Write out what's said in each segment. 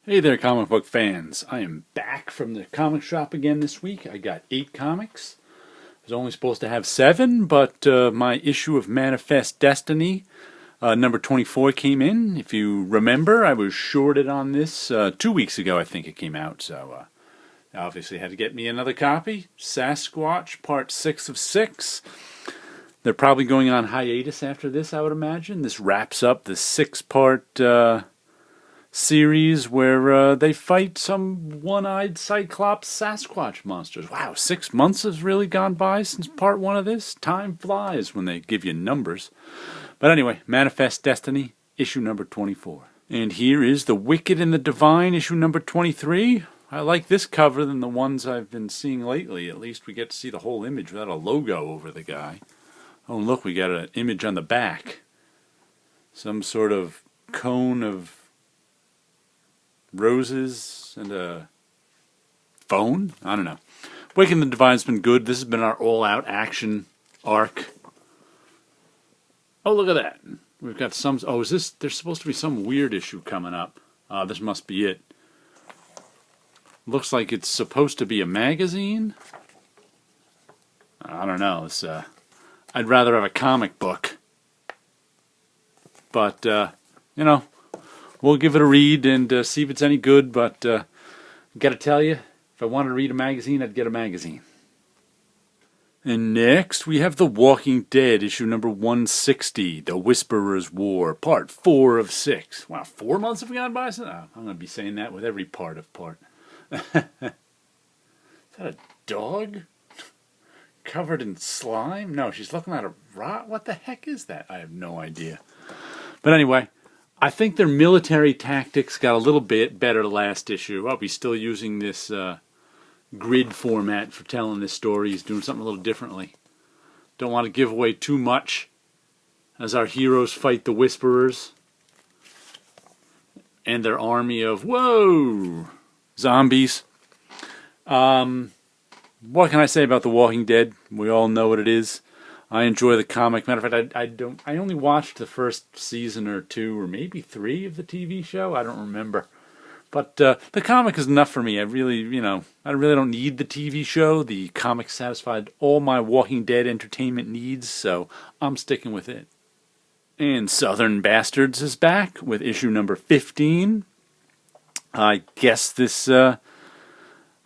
Hey there, comic book fans. I am back from the comic shop again this week. I got 8 comics. I was only supposed to have 7, but my issue of Manifest Destiny, number 24, came in. If you remember, I was shorted on this 2 weeks ago, I think it came out. So I obviously had to get me another copy. Sasquatch, part 6 of 6. They're probably going on hiatus after this, I would imagine. This wraps up the 6-part series where they fight some one-eyed Cyclops Sasquatch monsters. Wow, 6 months has really gone by since part 1 of this. Time flies when they give you numbers. But anyway, Manifest Destiny, issue number 24. And here is The Wicked and the Divine, issue number 23. I like this cover than the ones I've been seeing lately. At least we get to see the whole image without a logo over the guy. Oh, look, we got an image on the back. Some sort of cone of roses and a phone? I don't know. Wicked and the Divine's been good. This has been our all-out action arc. Oh, look at that. We've got some... Oh, is this... There's supposed to be some weird issue coming up. This must be it. Looks like it's supposed to be a magazine. I don't know. It's, I'd rather have a comic book. But, you know, we'll give it a read and see if it's any good, but gotta tell you, if I wanted to read a magazine, I'd get a magazine. And next, we have The Walking Dead, issue number 160, The Whisperer's War, part 4 of 6. Wow, 4 months have gone by? Oh, I'm going to be saying that with every part of part. Is that a dog? Covered in slime? No, she's looking at a rot. What the heck is that? I have no idea. But anyway, I think their military tactics got a little bit better last issue. I'll be still using this grid format for telling this story. He's doing something a little differently. Don't want to give away too much as our heroes fight the Whisperers and their army of, whoa, zombies. What can I say about The Walking Dead? We all know what it is. I enjoy the comic. Matter of fact, I only watched the first season or 2 or maybe 3 of the TV show. I don't remember. But the comic is enough for me. I really don't need the TV show. The comic satisfied all my Walking Dead entertainment needs, so I'm sticking with it. And Southern Bastards is back with issue number 15. I guess this...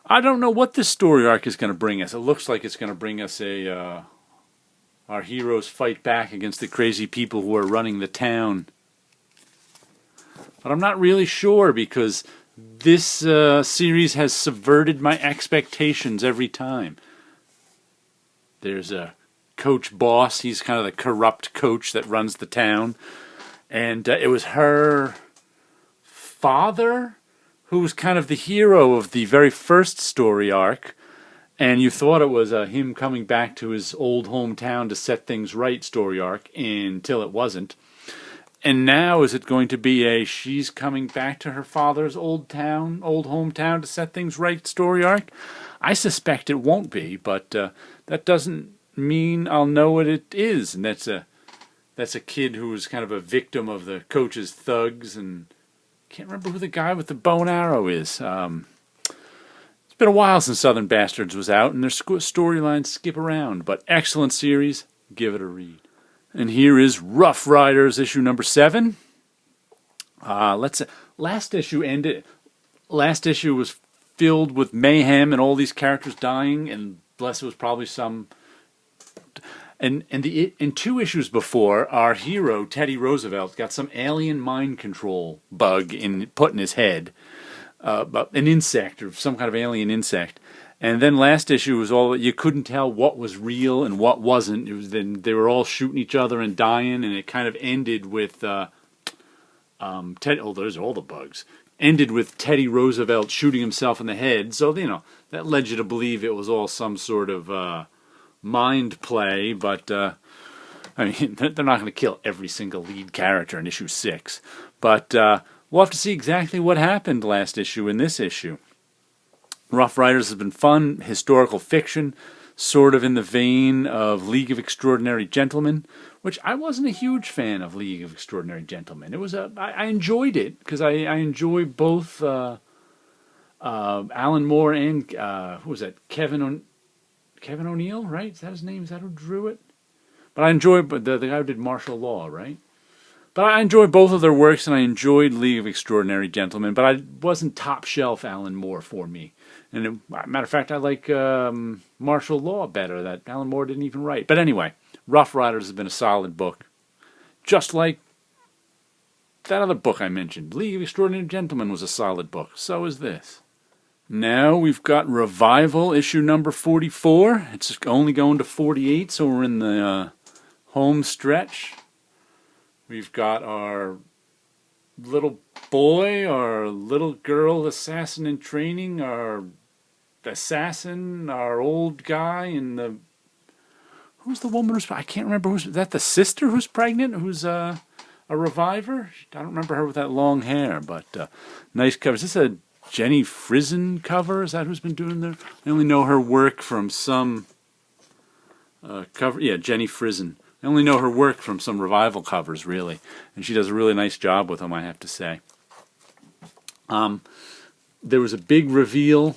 I don't know what this story arc is going to bring us. It looks like it's going to bring us our heroes fight back against the crazy people who are running the town. But I'm not really sure because this series has subverted my expectations every time. There's a Coach Boss. He's kind of the corrupt coach that runs the town. And it was her father who was kind of the hero of the very first story arc. And you thought it was him coming back to his old hometown to set things right story arc, until it wasn't. And now is it going to be she's coming back to her father's old hometown to set things right story arc? I suspect it won't be, but that doesn't mean I'll know what it is. And that's a kid who was kind of a victim of the coach's thugs, and can't remember who the guy with the bow and arrow is. It's been a while since Southern Bastards was out, and their storylines skip around, but excellent series. Give it a read. And here is Rough Riders, issue number 7. Last issue was filled with mayhem and all these characters dying, and bless it was probably some... And in 2 issues before, our hero, Teddy Roosevelt, got some alien mind control bug put in his head. An insect, or some kind of alien insect. And then last issue was all... You couldn't tell what was real and what wasn't. They were all shooting each other and dying, and it kind of ended with... those are all the bugs. Ended with Teddy Roosevelt shooting himself in the head. So, that led you to believe it was all some sort of... mind play, but I mean, they're not going to kill every single lead character in issue 6. But we'll have to see exactly what happened last issue in this issue. Rough Riders has been fun, historical fiction, sort of in the vein of League of Extraordinary Gentlemen, which I wasn't a huge fan of League of Extraordinary Gentlemen. I enjoyed it because I enjoy both Alan Moore and who was that? Kevin O'Neill, right? Is that his name? Is that who drew it? But I enjoy the guy who did Martial Law, right? But I enjoyed both of their works, and I enjoyed League of Extraordinary Gentlemen. But I wasn't top shelf Alan Moore for me. And matter of fact, I like Martial Law better. That Alan Moore didn't even write. But anyway, Rough Riders has been a solid book, just like that other book I mentioned. League of Extraordinary Gentlemen was a solid book. So is this. Now we've got Revival, issue number 44. It's only going to 48, so we're in the home stretch. We've got our little boy, our little girl assassin in training, our assassin, our old guy, and the... Who's the woman who's... I can't remember. Is that the sister who's pregnant, who's a reviver? I don't remember her with that long hair, but nice cover. Is this a Jenny Frison cover? Is that who's been doing there? I only know her work from some cover. Yeah, Jenny Frison. I only know her work from some Revival covers, really. And she does a really nice job with them, I have to say. There was a big reveal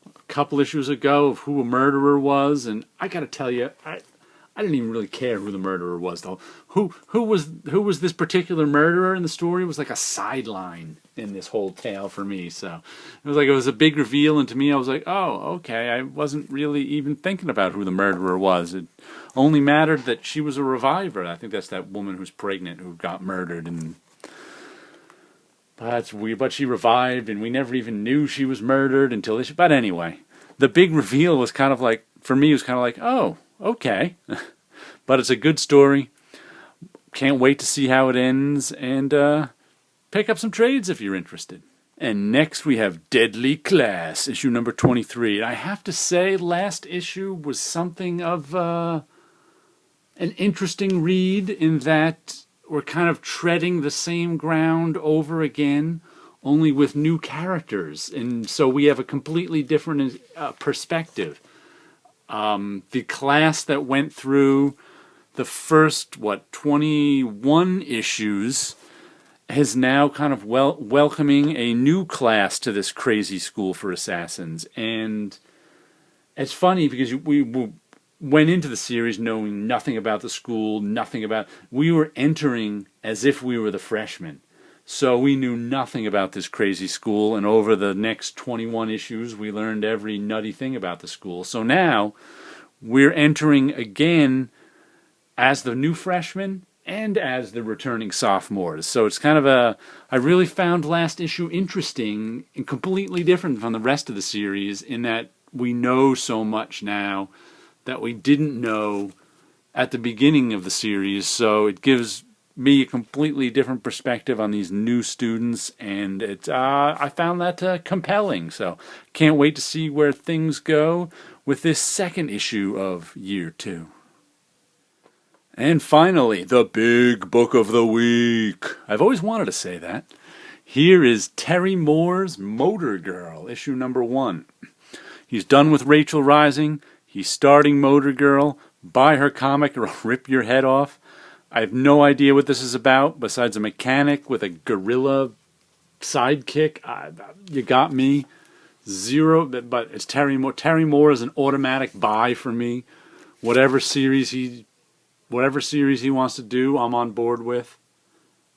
a couple issues ago of who a murderer was, and I got to tell you, I didn't even really care who the murderer was, though. Who was this particular murderer in the story was like a sideline in this whole tale for me. So it was a big reveal, and to me I was like, oh, okay. I wasn't really even thinking about who the murderer was. It only mattered that she was a reviver. I think that's that woman who's pregnant who got murdered, and that's weird. But she revived, and we never even knew she was murdered until this. But anyway, the big reveal was kind of like, for me, it was kind of like, oh, okay. But it's a good story. Can't wait to see how it ends, and pick up some trades if you're interested. And next we have Deadly Class, issue number 23. And I have to say, last issue was something of an interesting read in that we're kind of treading the same ground over again, only with new characters. And so we have a completely different perspective. The class that went through the first, 21 issues is now kind of welcoming a new class to this crazy school for assassins. And it's funny because we went into the series knowing nothing about the school, we were entering as if we were the freshmen. So we knew nothing about this crazy school, and over the next 21 issues we learned every nutty thing about the school. So now we're entering again as the new freshmen and as the returning sophomores. So it's kind of I really found last issue interesting and completely different from the rest of the series in that we know so much now that we didn't know at the beginning of the series. So it gives me a completely different perspective on these new students, and I found that compelling. So can't wait to see where things go with this second issue of Year 2. And finally, the big book of the week. I've always wanted to say that. Here is Terry Moore's Motor Girl, issue number 1. He's done with Rachel Rising. He's starting Motor Girl. Buy her comic or I'll rip your head off. I have no idea what this is about, besides a mechanic with a gorilla sidekick. You got me. Zero, but it's Terry Moore. Terry Moore is an automatic buy for me. Whatever series he wants to do, I'm on board with.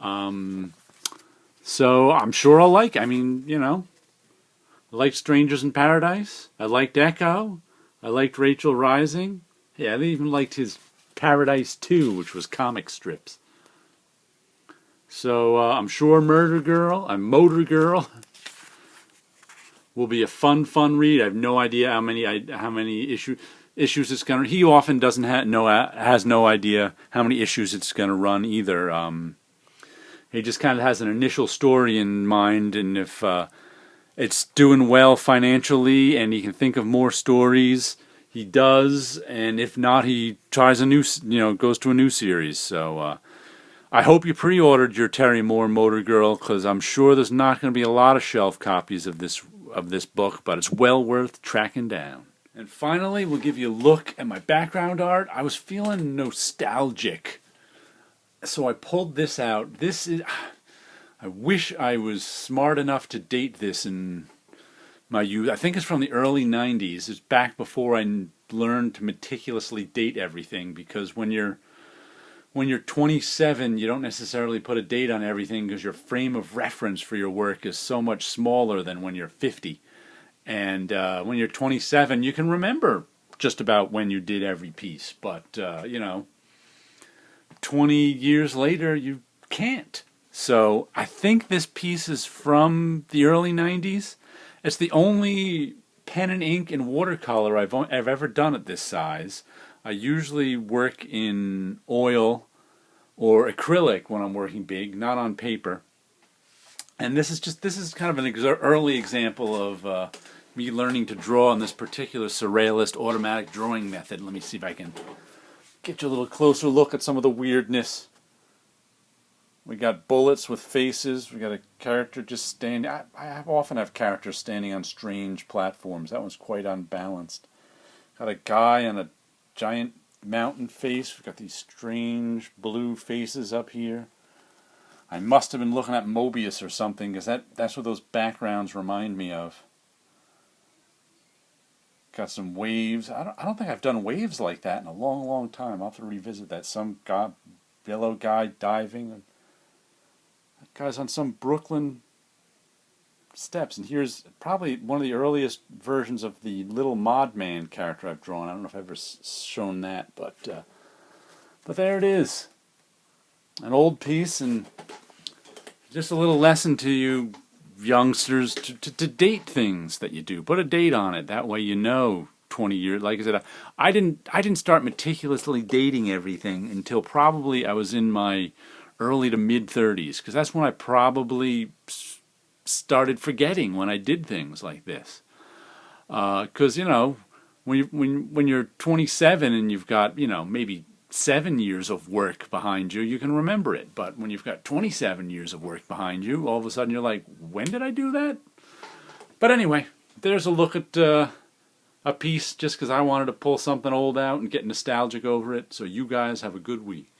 So I'm sure I'll like it. I mean, I liked Strangers in Paradise. I liked Echo. I liked Rachel Rising. Yeah, I even liked his Paradise 2, which was comic strips. So I'm sure Motor Girl will be a fun read. I have no idea how many issues it's gonna. He often has no idea how many issues it's gonna run either. He just kind of has an initial story in mind, and if it's doing well financially and he can think of more stories, he does, and if not, he tries goes to a new series. So I hope you pre-ordered your Terry Moore Motor Girl, because I'm sure there's not going to be a lot of shelf copies of this book, but it's well worth tracking down. And finally, we'll give you a look at my background art. I was feeling nostalgic, so I pulled this out. I wish I was smart enough to date this in my youth. I think it's from the early 90s. It's back before I learned to meticulously date everything, because when you're 27, you don't necessarily put a date on everything because your frame of reference for your work is so much smaller than when you're 50. And when you're 27, you can remember just about when you did every piece. But, 20 years later, you can't. So I think this piece is from the early 90s. It's the only pen and ink and watercolor I've ever done at this size. I usually work in oil or acrylic when I'm working big, not on paper. And this is kind of an early example of me learning to draw on this particular Surrealist automatic drawing method. Let me see if I can get you a little closer look at some of the weirdness. We got bullets with faces. We got a character just standing. I often have characters standing on strange platforms. That one's quite unbalanced. Got a guy on a giant mountain face. We've got these strange blue faces up here. I must have been looking at Mobius or something, because that's what those backgrounds remind me of. Got some waves. I don't think I've done waves like that in a long, long time. I'll have to revisit that. Some guy, yellow guy diving. That guy's on some Brooklyn steps. And here's probably one of the earliest versions of the Little Modman character I've drawn. I don't know if I've ever shown that, but there it is. An old piece, and just a little lesson to you youngsters to date things that you do. Put a date on it. That way you know 20 years. Like I said, I didn't start meticulously dating everything until probably I was in my early to mid 30s, because that's when I probably started forgetting when I did things like this. Because when you're 27 and you've got maybe 7 years of work behind you, you can remember it. But when you've got 27 years of work behind you, all of a sudden you're like, when did I do that? But anyway, there's a look at a piece just because I wanted to pull something old out and get nostalgic over it. So you guys have a good week.